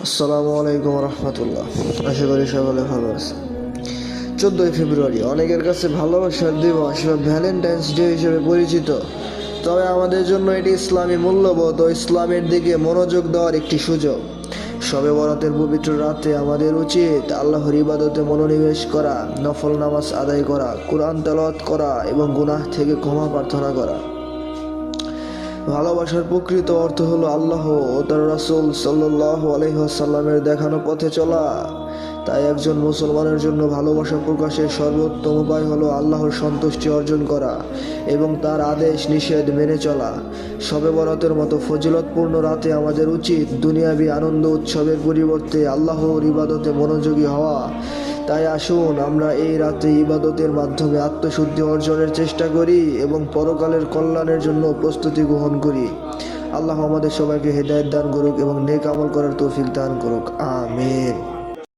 আসসালামু আলাইকুম রহমতুল্লাহ। আশা করি সকলে ভালো আছে। 14ই ফেব্রুয়ারি অনেকের কাছে ভালোবাসার দিবস বা ভ্যালেন্টাইন্স ডে হিসেবে পরিচিত। তবে আমাদের জন্য এটি ইসলামী মূল্যবোধ ও ইসলামের দিকে মনোযোগ দেওয়ার একটি সুযোগ। শবে বরাতের পবিত্র রাতে আমাদের উচিত আল্লাহর ইবাদতে মনোনিবেশ করা, নফল নামাজ আদায় করা, কোরআন তেলাওয়াত করা এবং গুনাহ থেকে ক্ষমা প্রার্থনা করা। ভালোবাসার প্রকৃত অর্থ হলো আল্লাহ ও তার রাসূল সাল্লাল্লাহু আলাইহি ওয়াসাল্লামের দেখানো পথে চলা। তাই একজন মুসলমানের জন্য ভালোবাসা প্রকাশের সর্বোত্তম উপায় হলো আল্লাহর সন্তুষ্টি অর্জন করা এবং তার আদেশ নিষেধ মেনে চলা। শবে বরাতের মতো ফজিলতপূর্ণ রাতে আমাদের উচিত দুনিয়াবি আনন্দ উৎসবের পরিবর্তে আল্লাহর ইবাদতে মনোযোগী হওয়া। তাই আসুন আমরা এই রাতে ইবাদতের মাধ্যমে আত্মশুদ্ধি অর্জনের চেষ্টা করি এবং পরকালের কল্যাণের জন্য প্রস্তুতি গ্রহণ করি। আল্লাহ আমাদের সবাইকে হেদায়েত দান করুক এবং নেক আমল করার তৌফিক দান করুক। আমিন।